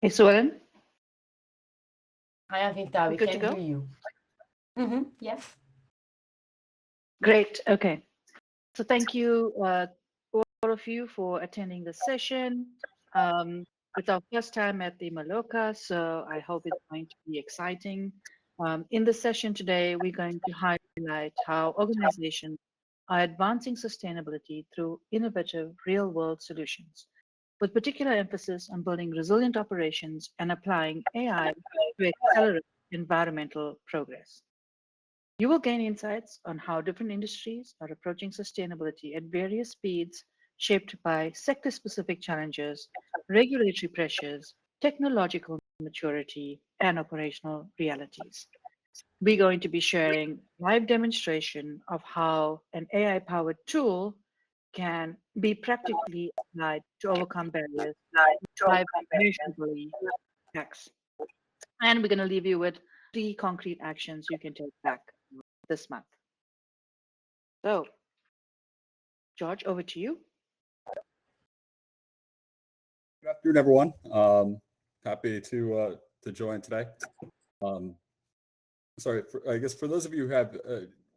Hey, Suellen, Hi, Avita. We good to can go? hear you. Yes. Great. Okay. So thank you, all of you, for attending the session. It's our first time at the Maloca, so I hope it's going to be exciting. In the session today, we're going to highlight how organizations are advancing sustainability through innovative real-world solutions, with particular emphasis on building resilient operations and applying AI to accelerate environmental progress. You will gain insights on how different industries are approaching sustainability at various speeds, shaped by sector specific challenges, regulatory pressures, technological maturity, and operational realities. We're going to be sharing live demonstration of how an AI powered tool can be practically applied to overcome barriers, drive measurably impacts. And we're going to leave you with 3 concrete actions you can take back this month. So, George, over to you. Good afternoon, everyone. Happy to join today. Um, I guess for those of you who have,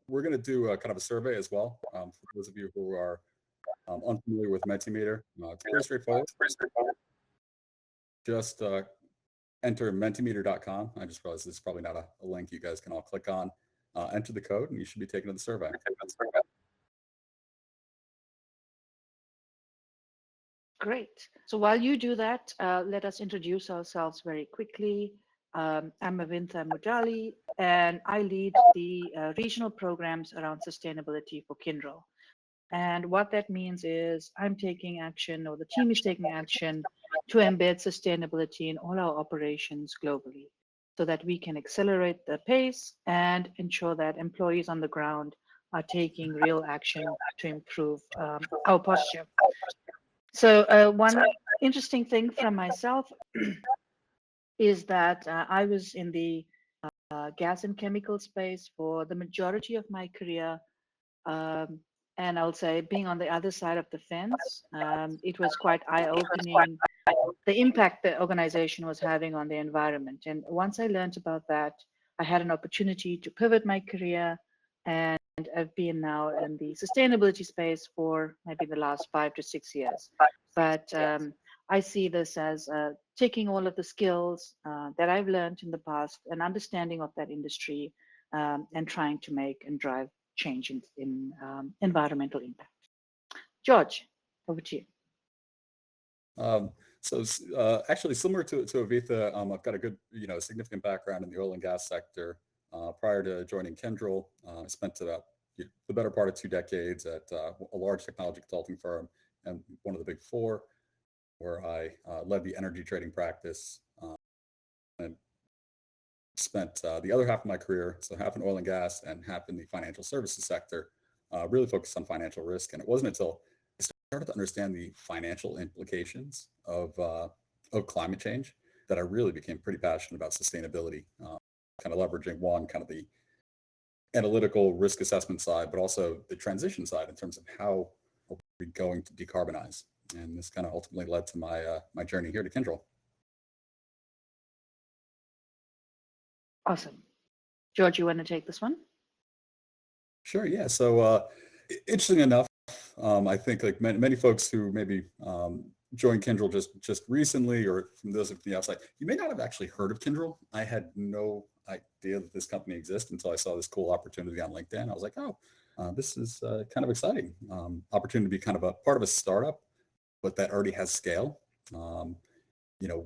we're going to do a kind of a survey as well. For those of you who are unfamiliar with Mentimeter, it's pretty straightforward. Just enter mentimeter.com. I just realized this is probably not a link you guys can all click on. Enter the code, and you should be taken to the survey. Great. So while you do that, let us introduce ourselves very quickly. I'm Avinta Mujali, and I lead the regional programs around sustainability for Kyndryl. And what that means is I'm taking action, or the team is taking action, to embed sustainability in all our operations globally so that we can accelerate the pace and ensure that employees on the ground are taking real action to improve our posture. So one interesting thing from myself is that I was in the gas and chemical space for the majority of my career. Um, and I'll say, being on the other side of the fence, it was quite eye-opening, the impact the organization was having on the environment. And once I learned about that, I had an opportunity to pivot my career, and I've been now in the sustainability space for maybe the last 5 to 6 years. But I see this as taking all of the skills that I've learned in the past, an understanding of that industry, and trying to make and drive change in environmental impact. George, over to you. Actually, similar to Avitha, I've got a good, significant background in the oil and gas sector. Prior to joining Kyndryl, I spent about the better part of 2 decades at a large technology consulting firm and one of the big four, where I led the energy trading practice and spent the other half of my career, so half in oil and gas and half in the financial services sector, really focused on financial risk. And it wasn't until I started to understand the financial implications of climate change that I really became pretty passionate about sustainability, kind of leveraging one, kind of the analytical risk assessment side, but also the transition side in terms of how are we going to decarbonize. And this kind of ultimately led to my journey here to Kyndryl. Awesome. George, you want to take this one? Sure, yeah. So interesting enough, I think like many folks who maybe joined Kyndryl just recently, or from those of the outside, you may not have actually heard of Kyndryl. I had no idea that this company exists until I saw this cool opportunity on LinkedIn. I was like, oh, this is kind of exciting. Opportunity to be kind of a part of a startup, but that already has scale.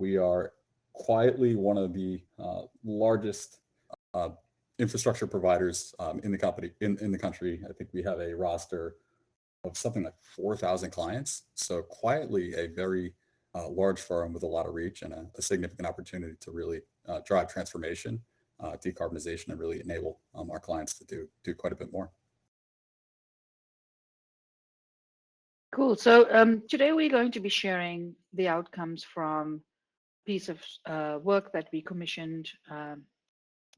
We are quietly one of the largest uh, infrastructure providers in the company in the country. I think we have a roster of something like 4,000 clients. So quietly a very large firm with a lot of reach and a significant opportunity to really drive transformation, decarbonization, and really enable our clients to do quite a bit more. Cool. So today we're going to be sharing the outcomes from a piece of work that we commissioned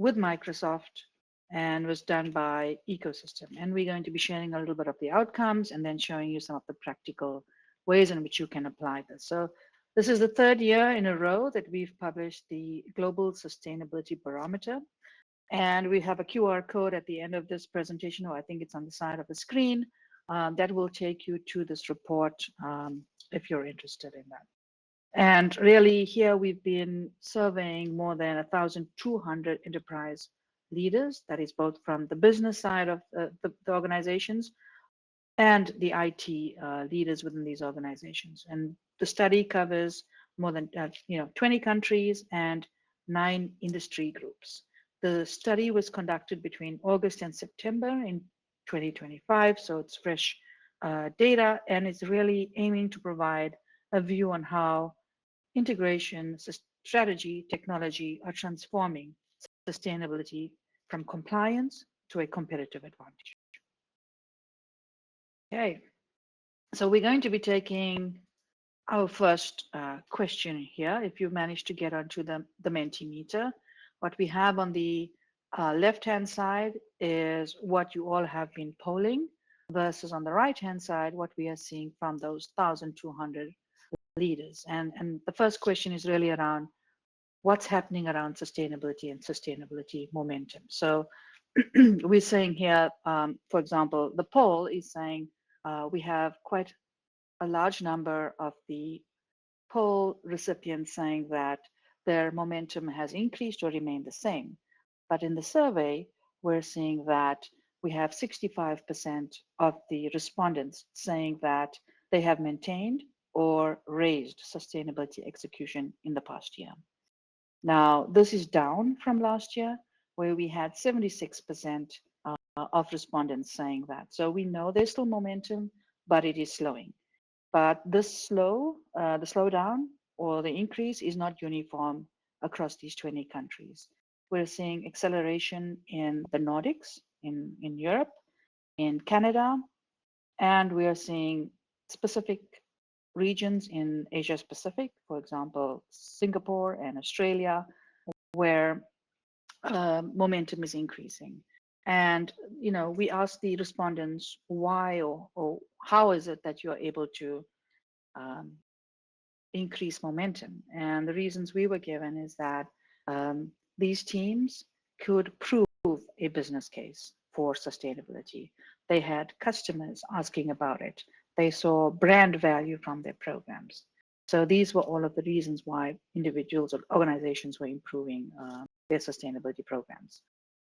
with Microsoft and was done by Ecosystem. And we're going to be sharing a little bit of the outcomes and then showing you some of the practical ways in which you can apply this. So This is the third year in a row that we've published the Global Sustainability Barometer. And we have a QR code at the end of this presentation, or I think it's on the side of the screen, that will take you to this report if you're interested in that. And really here we've been surveying more than 1,200 enterprise leaders, that is both from the business side of the organizations and the IT leaders within these organizations. And the study covers more than 20 countries and 9 industry groups. The study was conducted between August and September in 2025, so it's fresh data, and it's really aiming to provide a view on how integration, strategy, technology are transforming sustainability from compliance to a competitive advantage. Okay, so we're going to be taking our first question here. If you manage to get onto the Mentimeter, what we have on the left-hand side is what you all have been polling versus on the right-hand side, what we are seeing from those 1,200 leaders. And the first question is really around what's happening around sustainability and sustainability momentum. So we're saying here, for example, the poll is saying we have quite a large number of the poll recipients saying that their momentum has increased or remained the same. But in the survey, we're seeing that we have 65% of the respondents saying that they have maintained or raised sustainability execution in the past year. Now, this is down from last year, where we had 76% of respondents saying that. So we know there's still momentum, but it is slowing. But this the slowdown or the increase is not uniform across these 20 countries. We're seeing acceleration in the Nordics, in Europe, in Canada, and we are seeing specific regions in Asia Pacific, for example, Singapore and Australia, where momentum is increasing. And we asked the respondents why or how is it that you're able to increase momentum. And the reasons we were given is that these teams could prove a business case for sustainability. They had customers asking about it. They saw brand value from their programs. So these were all of the reasons why individuals or organizations were improving their sustainability programs.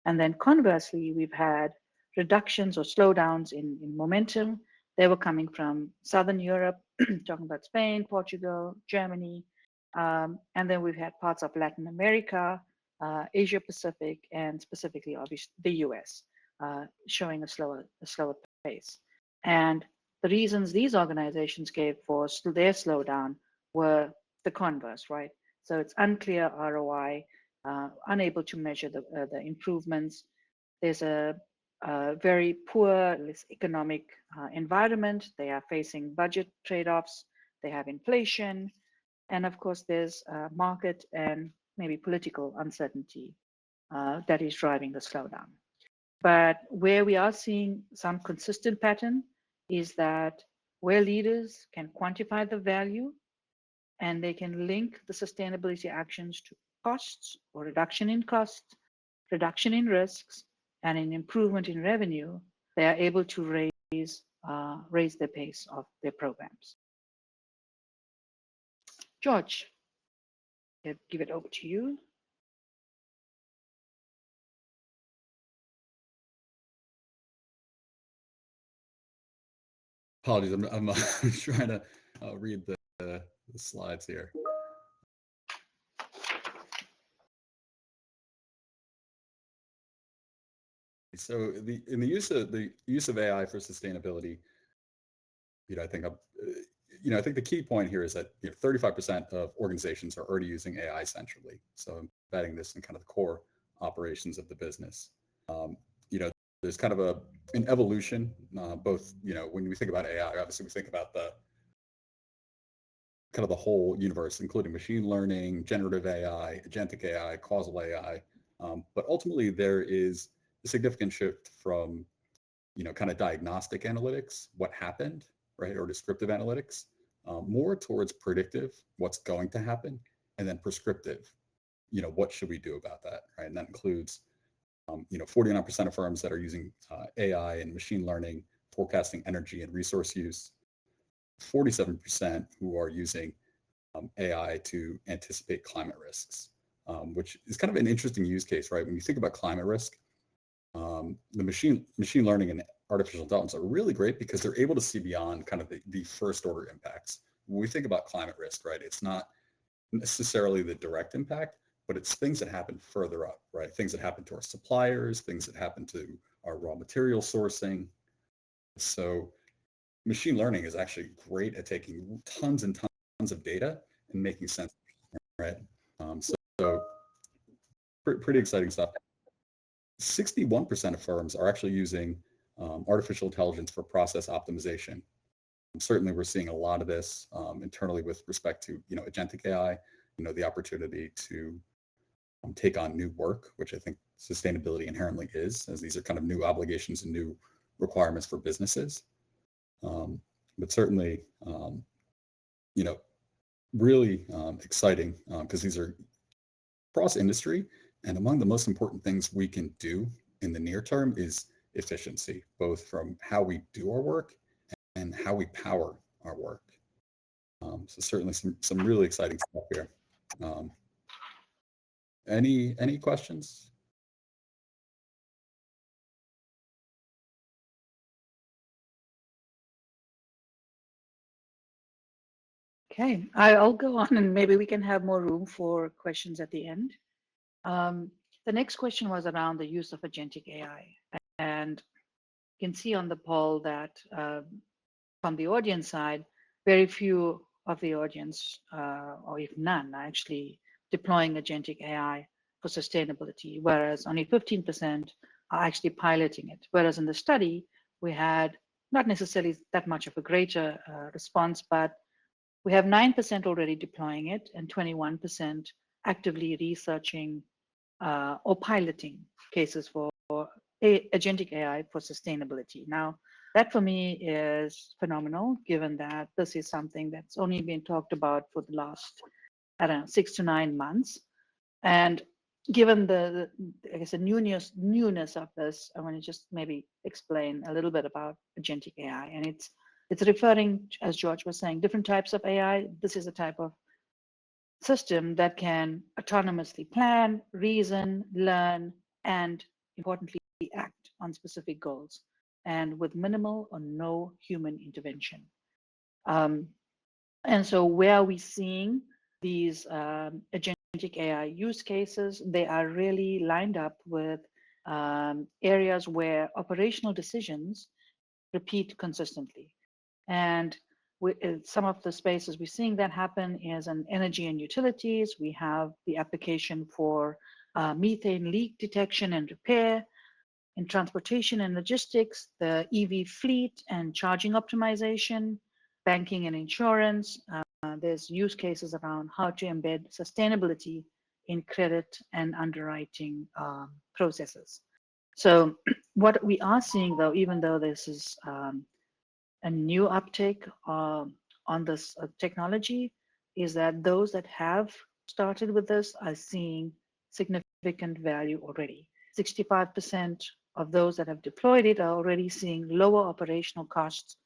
And then conversely, we've had reductions or slowdowns in momentum. They were coming from Southern Europe, talking about Spain, Portugal, Germany, and then we've had parts of Latin America, Asia Pacific, and specifically, obviously, the US, showing a slower pace. And the reasons these organizations gave for their slowdown were the converse, right? So it's unclear ROI, unable to measure the improvements. There's a very poor economic environment. They are facing budget trade-offs. They have inflation. And of course, there's market and maybe political uncertainty that is driving the slowdown. But where we are seeing some consistent pattern is that where leaders can quantify the value and they can link the sustainability actions to costs or reduction in costs, reduction in risks, and an improvement in revenue, they are able to raise the pace of their programs. George, I'll give it over to you. Apologies, I'm trying to read the slides here. So in the use of AI for sustainability, I think I think the key point here is that 35% of organizations are already using AI centrally. So embedding this in kind of the core operations of the business. There's kind of an evolution, both, when we think about AI, obviously we think about the kind of the whole universe, including machine learning, generative AI, agentic AI, causal AI. But ultimately there is a significant shift from, kind of diagnostic analytics, what happened, right, or descriptive analytics, more towards predictive, what's going to happen, and then prescriptive, what should we do about that, right? And that includes 49% of firms that are using AI and machine learning, forecasting energy and resource use, 47% who are using AI to anticipate climate risks, which is kind of an interesting use case, right? When you think about climate risk, the machine learning and artificial intelligence are really great because they're able to see beyond kind of the first order impacts. When we think about climate risk, right, it's not necessarily the direct impact, but it's things that happen further up, right? Things that happen to our suppliers, things that happen to our raw material sourcing. So machine learning is actually great at taking tons and tons of data and making sense, right? So pretty exciting stuff. 61% of firms are actually using artificial intelligence for process optimization. Certainly, we're seeing a lot of this internally with respect to agentic AI. The opportunity to take on new work, which I think sustainability inherently is, as these are kind of new obligations and new requirements for businesses. But certainly, really exciting because these are cross industry. And among the most important things we can do in the near term is efficiency, both from how we do our work and how we power our work. So certainly some really exciting stuff here. Any questions? Okay, I'll go on and maybe we can have more room for questions at the end. The next question was around the use of agentic AI. And you can see on the poll that from the audience side, very few of the audience, or if none, are actually deploying agentic AI for sustainability, whereas only 15% are actually piloting it. Whereas in the study, we had not necessarily that much of a greater response, but we have 9% already deploying it and 21% actively researching or piloting cases for agentic AI for sustainability. Now, that for me is phenomenal, given that this is something that's only been talked about for the last, I don't know, 6 to 9 months. And given the I guess the newness of this, I want to just maybe explain a little bit about agentic AI. And it's referring, as George was saying, different types of AI. This is a type of system that can autonomously plan, reason, learn, and importantly, act on specific goals, and with minimal or no human intervention. And so where are we seeing these agentic AI use cases? They are really lined up with areas where operational decisions repeat consistently. And some of the spaces we're seeing that happen is in energy and utilities. We have the application for methane leak detection and repair. In transportation and logistics, the EV fleet and charging optimization, banking and insurance. There's use cases around how to embed sustainability in credit and underwriting processes. So what we are seeing, though, even though this is a new uptake on this technology, is that those that have started with this are seeing significant value already. 65% of those that have deployed it are already seeing lower operational costs,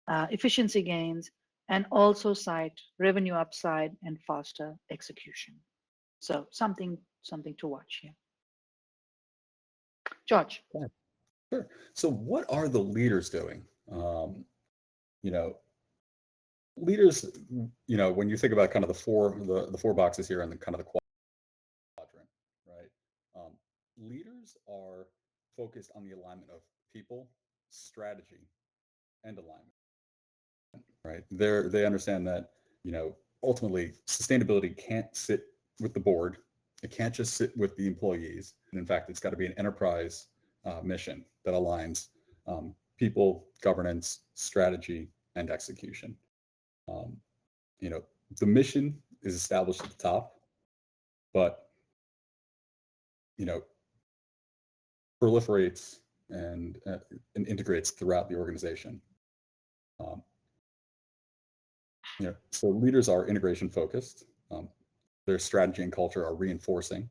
efficiency gains, and also cite revenue upside and faster execution. So something to watch here. George. Yeah, sure. So what are the leaders doing? Leaders, when you think about kind of the four boxes here and the kind of the quadrant, right? Leaders are focused on the alignment of people, strategy, and alignment, right? They understand that, ultimately sustainability can't sit with the board. It can't just sit with the employees. And in fact, it's got to be an enterprise mission that aligns people, governance, strategy, and execution. The mission is established at the top, but proliferates and integrates throughout the organization. So leaders are integration focused. Their strategy and culture are reinforcing.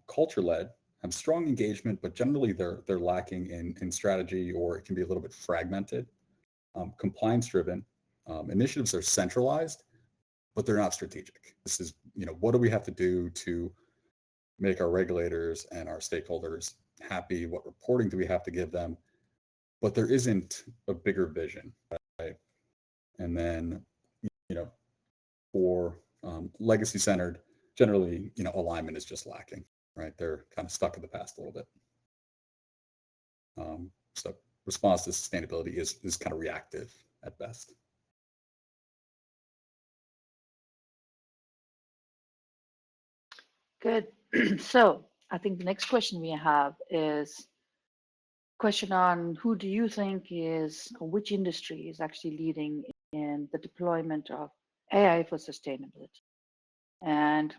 Culture led have strong engagement, but generally they're lacking in strategy, or it can be a little bit fragmented. Compliance driven initiatives are centralized, but they're not strategic. This is, what do we have to do to make our regulators and our stakeholders happy? What reporting do we have to give them? But there isn't a bigger vision, right? And then, for legacy centered, generally, alignment is just lacking, right? They're kind of stuck in the past a little bit. So response to sustainability is kind of reactive at best. Good. So I think the next question we have is question on who do you think is, or which industry is actually leading in the deployment of AI for sustainability? And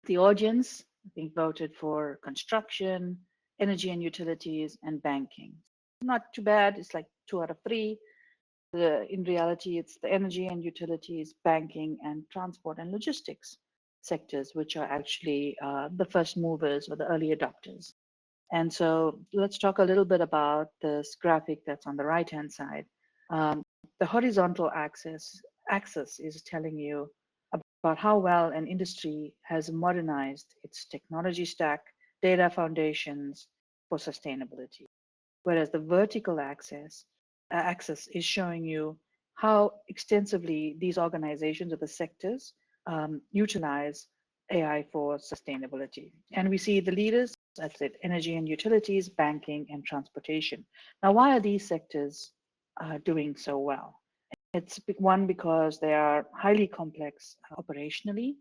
the audience, I think, voted for construction, energy and utilities, and banking. Not too bad. It's like 2 out of 3. In reality, it's the energy and utilities, banking, and transport and logistics sectors, which are actually the first movers or the early adopters. And so let's talk a little bit about this graphic that's on the right-hand side. The horizontal axis is telling you about how well an industry has modernized its technology stack, data foundations for sustainability. Whereas the vertical axis is showing you how extensively these organizations or the sectors utilize AI for sustainability. And we see the leaders, that's it, energy and utilities, banking, and transportation. Now, why are these sectors doing so well? It's one, because they are highly complex operationally.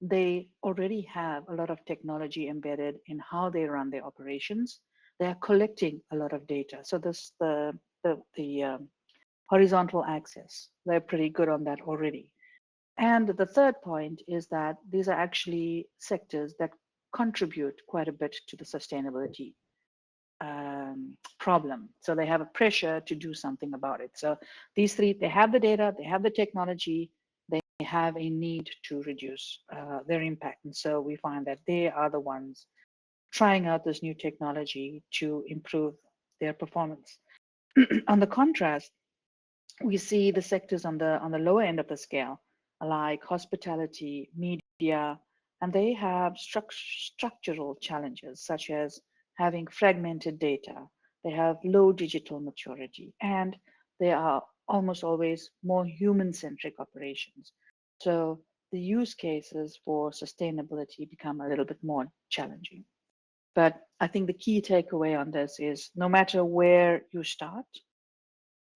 They already have a lot of technology embedded in how they run their operations. They are collecting a lot of data. So this the horizontal axis, they're pretty good on that already. And the third point is that these are actually sectors that contribute quite a bit to the sustainability problem. So they have a pressure to do something about it. So these three, they have the data, they have the technology, they have a need to reduce their impact. And so we find that they are the ones trying out this new technology to improve their performance. On the contrast, we see the sectors on the lower end of the scale, like hospitality, media, and they have structural challenges such as having fragmented data. They have low digital maturity, and they are almost always more human-centric operations. So the use cases for sustainability become a little bit more challenging. But I think the key takeaway on this is no matter where you start,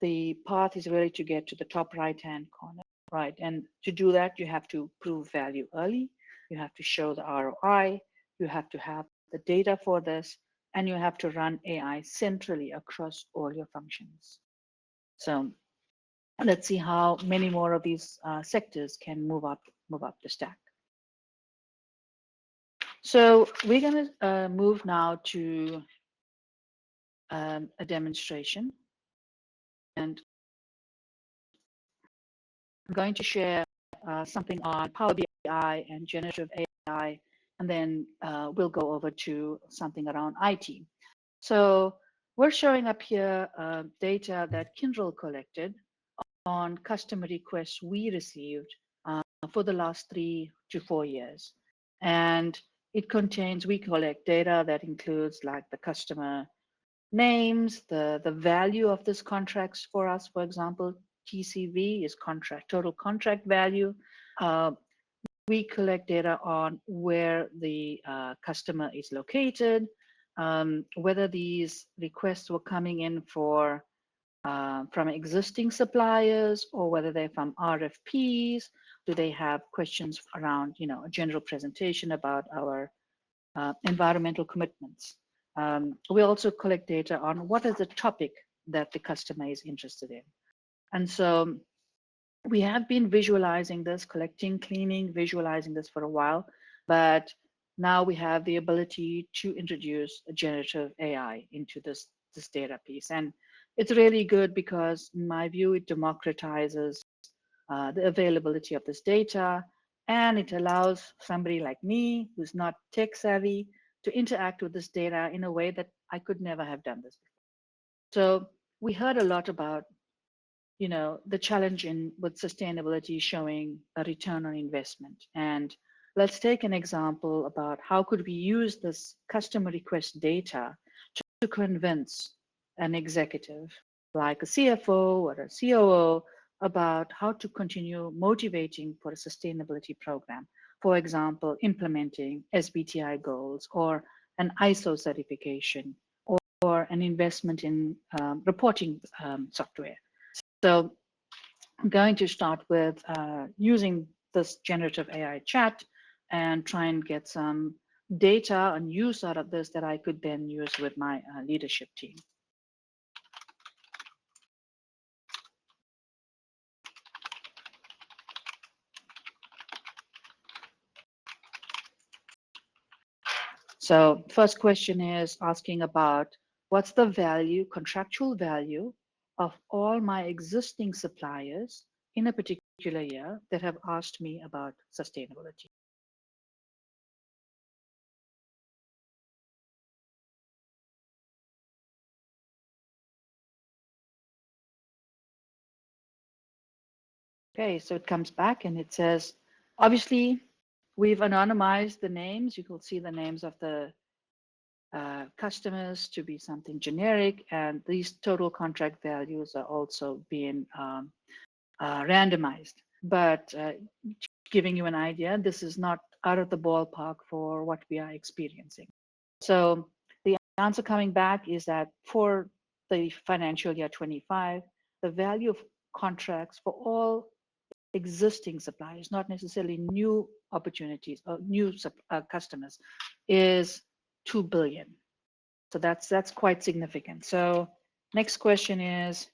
the path is really to get to the top right-hand corner, right? And to do that, you have to prove value early. You have to show the ROI. You have to have the data for this, and you have to run AI centrally across all your functions. So let's see how many more of these sectors can move up the stack. So we're going to move now to a demonstration. And I'm going to share something on Power BI and generative AI, and then we'll go over to something around IT. So we're showing up here data that Kyndryl collected on customer requests we received for the last 3 to 4 years. And it contains, we collect data that includes like the customer names, the value of this contracts for us, for example, TCV is total contract value. We collect data on where the customer is located, whether these requests were coming in from existing suppliers or whether they're from RFPs. Do they have questions around, a general presentation about our environmental commitments? We also collect data on what is the topic that the customer is interested in. And so we have been visualizing this, collecting, cleaning, visualizing this for a while, but now we have the ability to introduce a generative AI into this data piece. And it's really good because, in my view, it democratizes the availability of this data, and it allows somebody like me who's not tech savvy to interact with this data in a way that I could never have done this before. So we heard a lot about, the challenge with sustainability showing a return on investment. And let's take an example about how could we use this customer request data to convince an executive like a CFO or a COO about how to continue motivating for a sustainability program. For example, implementing SBTI goals or an ISO certification or an investment in reporting software. So I'm going to start with using this generative AI chat and try and get some data and use out of this that I could then use with my leadership team. So first question is asking about what's the value, contractual value of all my existing suppliers in a particular year that have asked me about sustainability. Okay, so it comes back and it says, obviously, we've anonymized the names. You can see the names of the customers to be something generic, and these total contract values are also being randomized. But giving you an idea, this is not out of the ballpark for what we are experiencing. So the answer coming back is that for the financial year 25, the value of contracts for all existing suppliers, not necessarily new opportunities or new customers, is 2 billion. So that's quite significant. So next question is,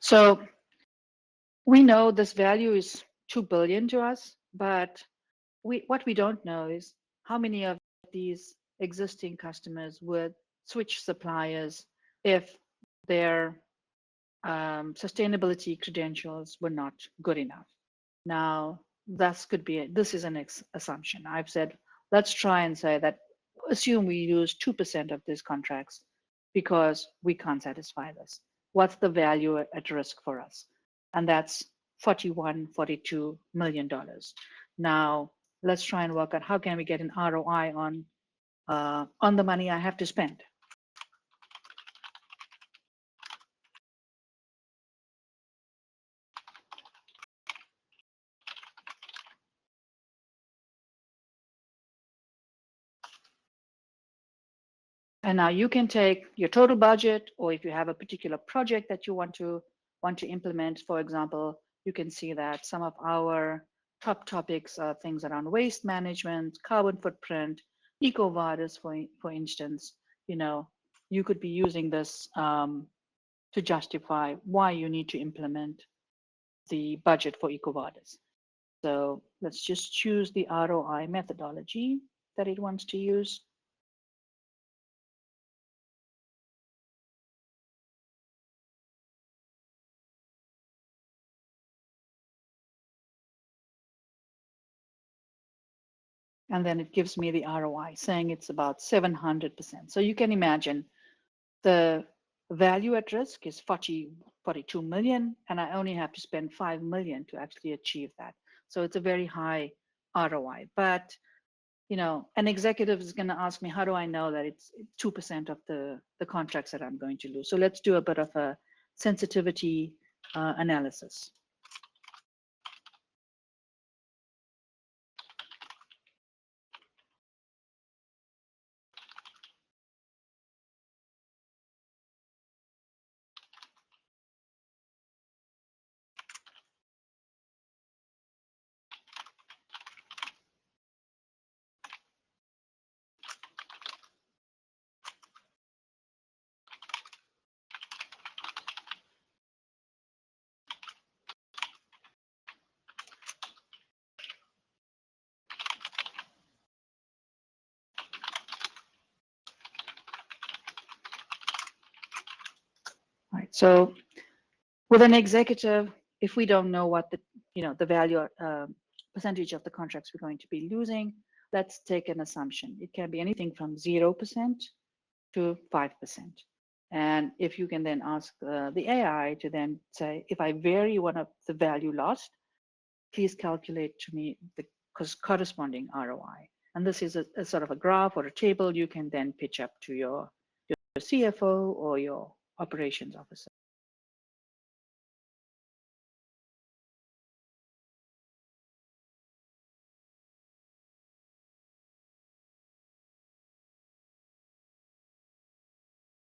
so we know this value is 2 billion to us, but what we don't know is how many of these existing customers would switch suppliers if their sustainability credentials were not good enough. Now, this is an assumption. I've said, let's try and say that, assume we use 2% of these contracts because we can't satisfy this. What's the value at risk for us? And that's $42 million. Now, let's try and work out how can we get an ROI on the money I have to spend. And now you can take your total budget, or if you have a particular project that you want to implement, for example, you can see that some of our top topics are things around waste management, carbon footprint, EcoVadis, for instance. You could be using this to justify why you need to implement the budget for EcoVadis. So let's just choose the ROI methodology that it wants to use. And then it gives me the ROI saying it's about 700%. So you can imagine the value at risk is 42 million, and I only have to spend 5 million to actually achieve that. So it's a very high ROI. But an executive is going to ask me, how do I know that it's 2% of the contracts that I'm going to lose? So let's do a bit of a sensitivity analysis. So with an executive, if we don't know what the value percentage of the contracts we're going to be losing, let's take an assumption. It can be anything from 0% to 5%. And if you can then ask the AI to then say, if I vary one of the value lost, please calculate to me the corresponding ROI. And this is a sort of a graph or a table you can then pitch up to your CFO or your operations officer.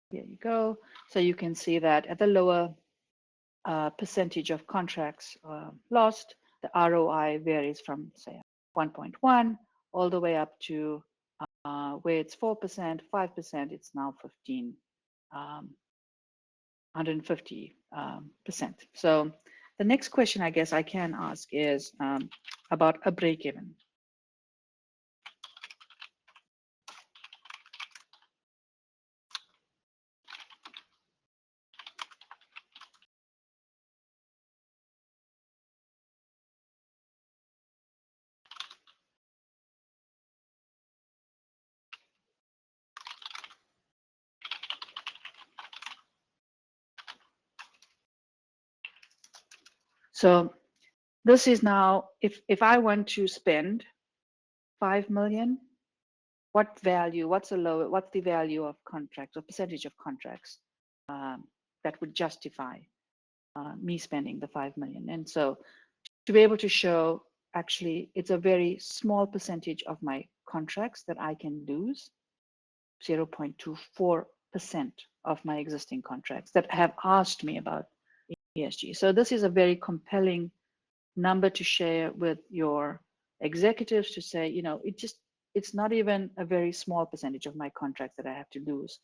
Here you go. So you can see that at the lower percentage of contracts lost, the ROI varies from, say, 1.1 all the way up to where it's 4%, 5%, it's now 15, 150%. So the next question I guess I can ask is about a break-even. So this is now, if I want to spend 5 million, what's the value of contracts or percentage of contracts that would justify me spending the 5 million? And so to be able to show, actually, it's a very small percentage of my contracts that I can lose, 0.24% of my existing contracts that have asked me about ESG. So this is a very compelling number to share with your executives to say, it's not even a very small percentage of my contracts that I have to lose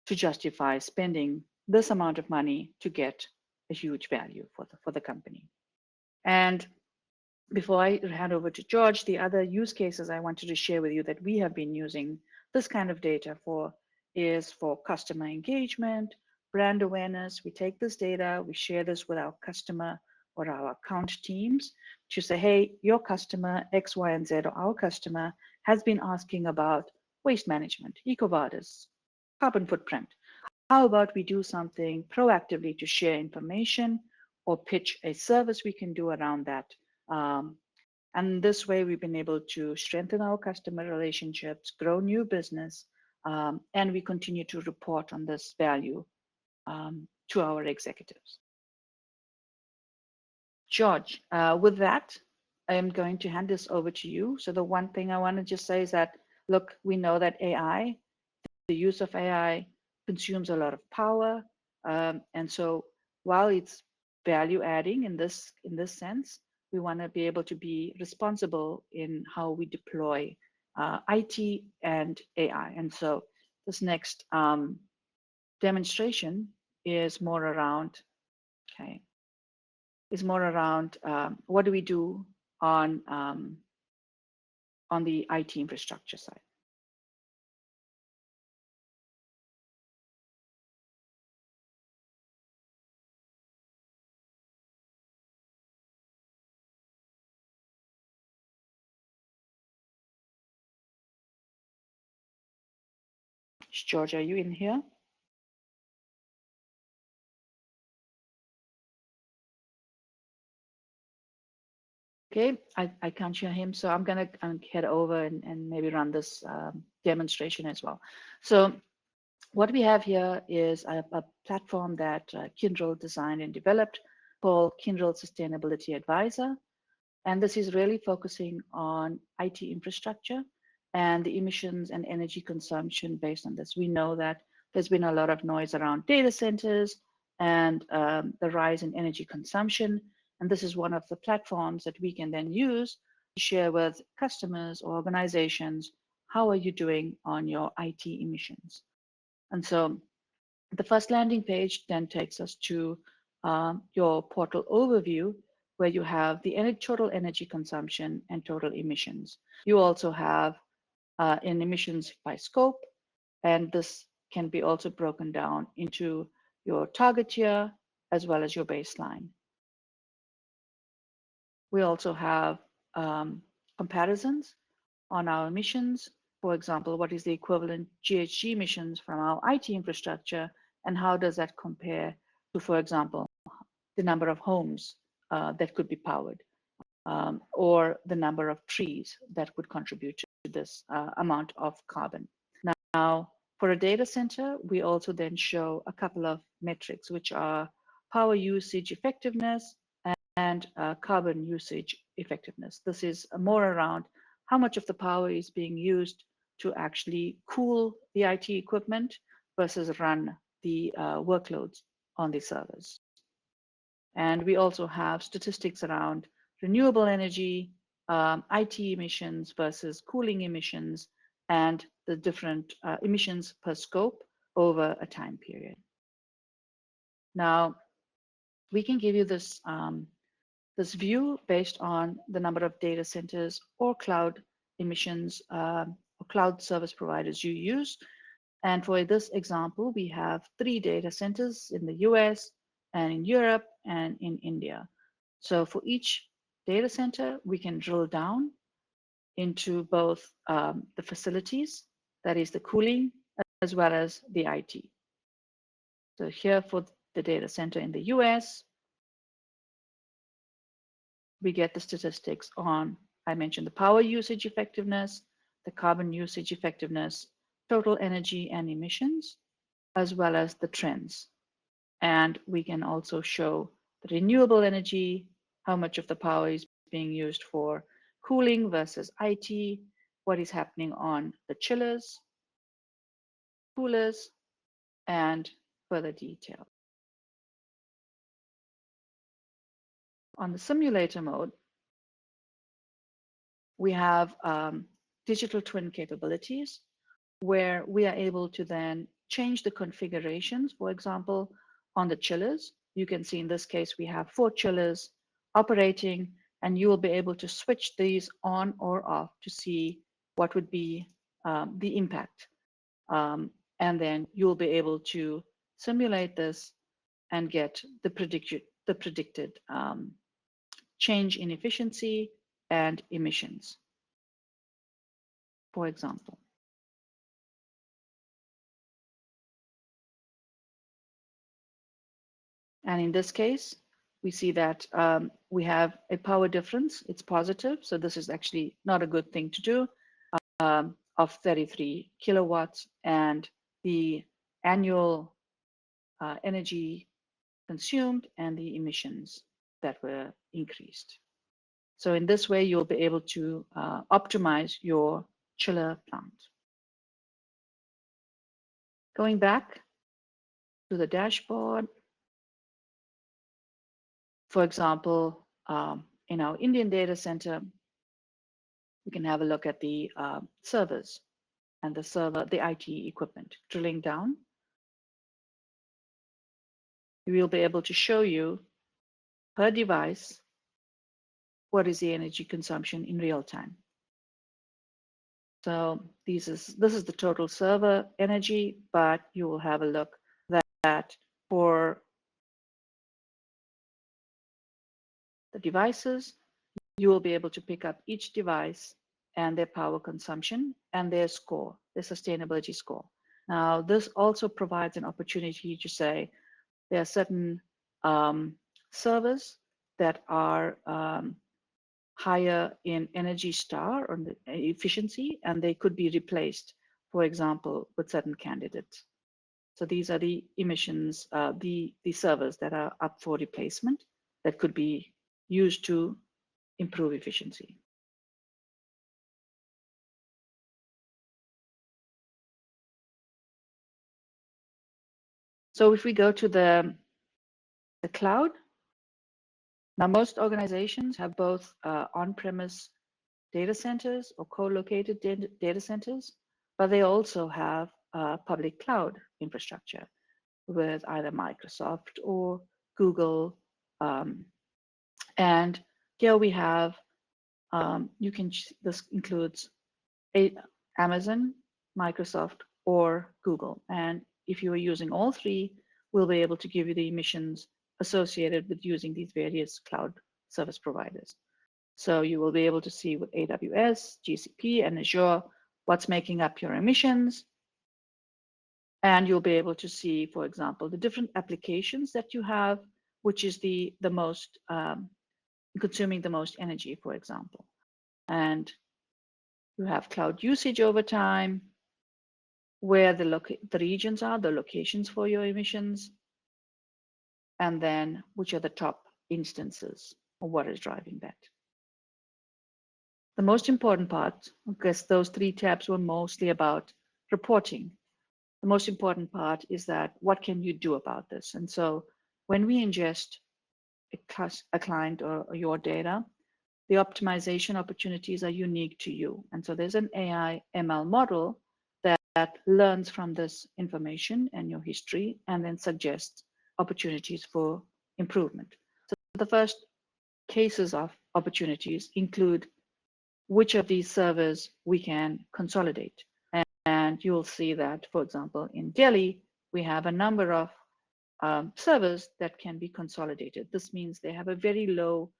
to justify spending this amount of money to get a huge value for the company. And before I hand over to George, the other use cases I wanted to share with you that we have been using this kind of data for is for customer engagement, brand awareness. We take this data, we share this with our customer or our account teams to say, hey, your customer X, Y, and Z, or our customer has been asking about waste management, EcoVadis, carbon footprint. How about we do something proactively to share information or pitch a service we can do around that? And this way, we've been able to strengthen our customer relationships, grow new business, and we continue to report on this value to our executives. George, with that, I am going to hand this over to you. So the one thing I want to just say is that, look, we know that AI, the use of AI consumes a lot of power. And so while it's value adding in this sense, we want to be able to be responsible in how we deploy IT and AI. And so this next demonstration is more around, what do we do on the IT infrastructure side. George, are you in here? Okay, I can't hear him, so I'm gonna head over and maybe run this demonstration as well. So what we have here is a platform that Kyndryl designed and developed called Kyndryl Sustainability Advisor. And this is really focusing on IT infrastructure and the emissions and energy consumption based on this. We know that there's been a lot of noise around data centers and the rise in energy consumption. And this is one of the platforms that we can then use to share with customers or organizations, how are you doing on your IT emissions? And so the first landing page then takes us to your portal overview, where you have the total energy consumption and total emissions. You also have in emissions by scope, and this can be also broken down into your target year, as well as your baseline. We also have comparisons on our emissions. For example, what is the equivalent GHG emissions from our IT infrastructure, and how does that compare to, for example, the number of homes that could be powered, or the number of trees that would contribute to this amount of carbon. Now, for a data center, we also then show a couple of metrics, which are power usage effectiveness and carbon usage effectiveness. This is more around how much of the power is being used to actually cool the IT equipment versus run the workloads on the servers. And we also have statistics around renewable energy, IT emissions versus cooling emissions, and the different emissions per scope over a time period. Now, we can give you this, this view based on the number of data centers or cloud emissions or cloud service providers you use. And for this example, we have 3 data centers in the US and in Europe and in India. So for each data center, we can drill down into both the facilities, that is the cooling, as well as the IT. So here for the data center in the US, we get the statistics on, I mentioned the power usage effectiveness, the carbon usage effectiveness, total energy and emissions, as well as the trends. And we can also show the renewable energy, how much of the power is being used for cooling versus IT, what is happening on the chillers, coolers, and further detail. On the simulator mode, we have digital twin capabilities where we are able to then change the configurations. For example, on the chillers, you can see in this case, we have 4 chillers operating, and you will be able to switch these on or off to see what would be the impact. And then you'll be able to simulate this and get the predicted change in efficiency and emissions, for example. And in this case, we see that we have a power difference. It's positive. So this is actually not a good thing to do, of 33 kilowatts, and the annual energy consumed and the emissions that were increased. So in this way, you'll be able to optimize your chiller plant. Going back to the dashboard, for example, in our Indian data center, we can have a look at the servers and the IT equipment. Drilling down, we will be able to show you per device what is the energy consumption in real time. So this is the total server energy, but you will have a look that for the devices, you will be able to pick up each device and their power consumption and their score, their sustainability score. Now, this also provides an opportunity to say there are certain servers that are higher in energy star or the efficiency, and they could be replaced, for example, with certain candidates. So these are the emissions, the servers that are up for replacement that could be used to improve efficiency. So if we go to the cloud, now most organizations have both on-premise data centers or co-located data centers, but they also have public cloud infrastructure with either Microsoft or Google. And here we have, this includes Amazon, Microsoft, or Google. And if you are using all 3, will be able to give you the emissions associated with using these various cloud service providers. So you will be able to see with AWS, GCP, and Azure what's making up your emissions. And you'll be able to see, for example, the different applications that you have, which is the most consuming the most energy, for example. And you have cloud usage over time, where the regions are, the locations for your emissions, and then which are the top instances of what is driving that. The most important part, because those 3 tabs were mostly about reporting, the most important part is that what can you do about this? And so when we ingest a client or your data, the optimization opportunities are unique to you. And so there's an AI ML model that learns from this information and your history and then suggests opportunities for improvement. So the first cases of opportunities include which of these servers we can consolidate. And you'll see that, for example, in Delhi, we have a number of servers that can be consolidated. This means they have a very low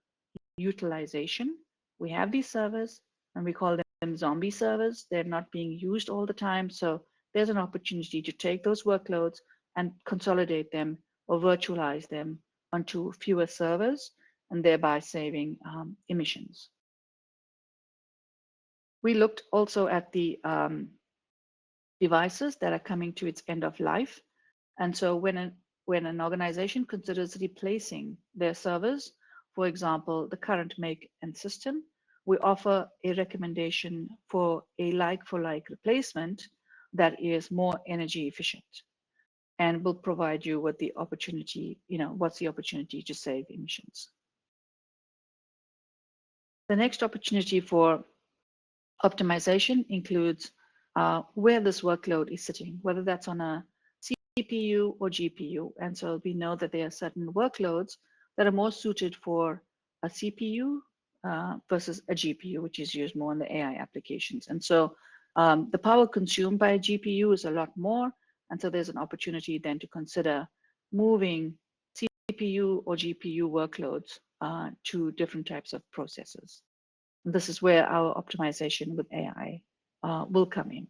utilization. We have these servers and we call them zombie servers. They're not being used all the time. So there's an opportunity to take those workloads and consolidate them or virtualize them onto fewer servers and thereby saving emissions. We looked also at the devices that are coming to its end of life. And so when an organization considers replacing their servers, for example, the current make and system, we offer a recommendation for a like-for-like replacement that is more energy efficient and will provide you with the opportunity, what's the opportunity to save emissions. The next opportunity for optimization includes where this workload is sitting, whether that's on a CPU or GPU. And so we know that there are certain workloads that are more suited for a CPU versus a GPU, which is used more in the AI applications. And so the power consumed by a GPU is a lot more. And so there's an opportunity then to consider moving CPU or GPU workloads to different types of processors. And this is where our optimization with AI will come in.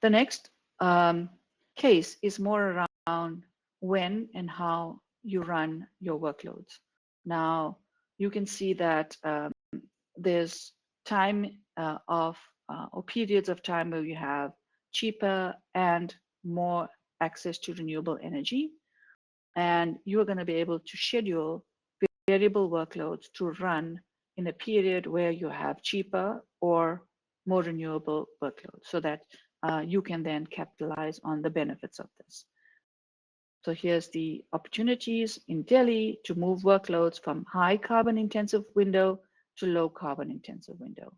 The next case is more around when and how you run your workloads. Now, you can see that there's time or periods of time where you have cheaper and more access to renewable energy. And you are going to be able to schedule variable workloads to run in a period where you have cheaper or more renewable workloads so that you can then capitalize on the benefits of this. So here's the opportunities in Delhi to move workloads from high carbon intensive window to low carbon intensive window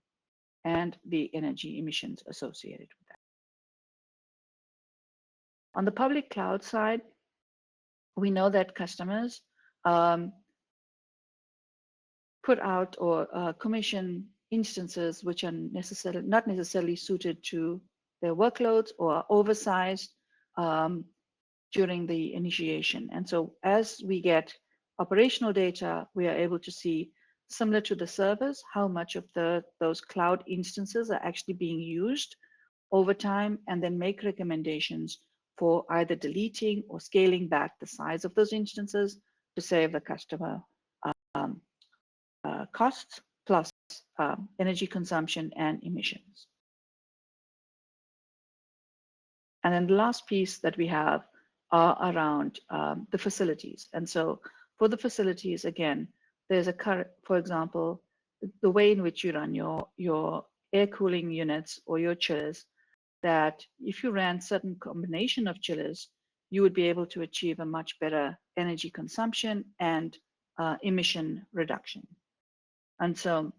and the energy emissions associated with that. On the public cloud side, we know that customers put out or commission instances which are not necessarily suited to their workloads or are oversized during the initiation. And so as we get operational data, we are able to see, similar to the servers, how much of those cloud instances are actually being used over time, and then make recommendations for either deleting or scaling back the size of those instances to save the customer costs plus energy consumption and emissions. And then the last piece that we have are around the facilities. And so for the facilities, again, there's for example, the way in which you run your air cooling units or your chillers, that if you ran certain combination of chillers, you would be able to achieve a much better energy consumption and emission reduction. And so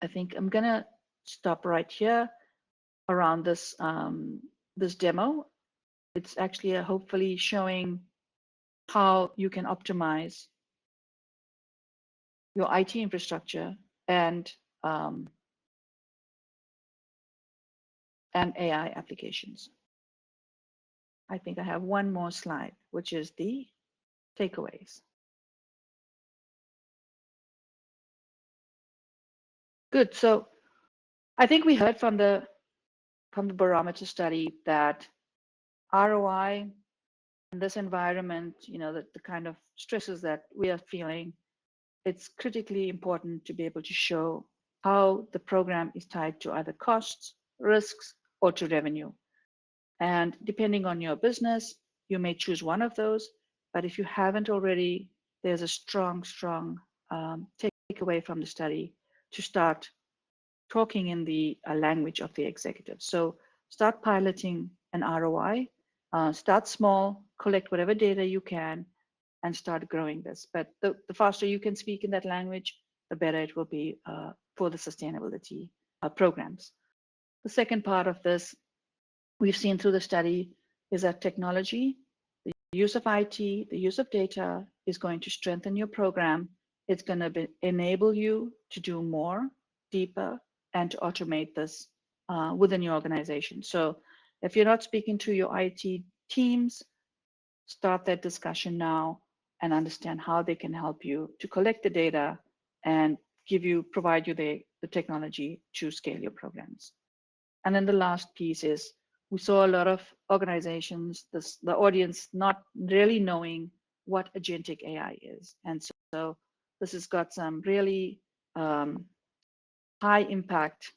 I think I'm gonna stop right here around this this demo. It's actually hopefully showing how you can optimize your IT infrastructure and AI applications. I think I have one more slide, which is the takeaways. Good. So I think we heard from the barometer study that ROI in this environment, the kind of stresses that we are feeling, it's critically important to be able to show how the program is tied to either costs, risks, or to revenue. And depending on your business, you may choose one of those. But if you haven't already, there's a strong takeaway from the study to start talking in the language of the executive. So start piloting an ROI, start small, collect whatever data you can, and start growing this. But the faster you can speak in that language, the better it will be for the sustainability programs. The second part of this we've seen through the study is that technology, the use of IT, the use of data is going to strengthen your program. It's going to enable you to do more, deeper, and to automate this within your organization. So if you're not speaking to your IT teams, start that discussion now and understand how they can help you to collect the data and provide you the technology to scale your programs. And then the last piece is we saw a lot of organizations, the audience not really knowing what agentic AI is. And so this has got some really high impact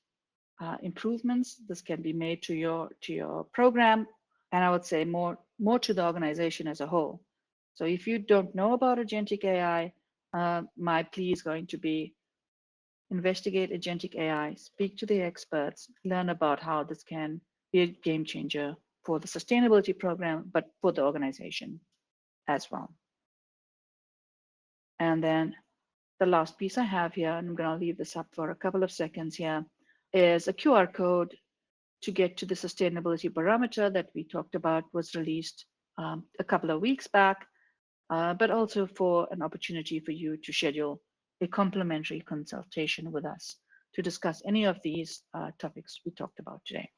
improvements. This can be made to your program, and I would say more to the organization as a whole. So if you don't know about agentic AI, my plea is going to be investigate agentic AI, speak to the experts, learn about how this can be a game changer for the sustainability program, but for the organization as well. And then the last piece I have here, and I'm going to leave this up for a couple of seconds here, is a QR code to get to the sustainability barometer that we talked about, was released a couple of weeks back, but also for an opportunity for you to schedule a complimentary consultation with us to discuss any of these topics we talked about today.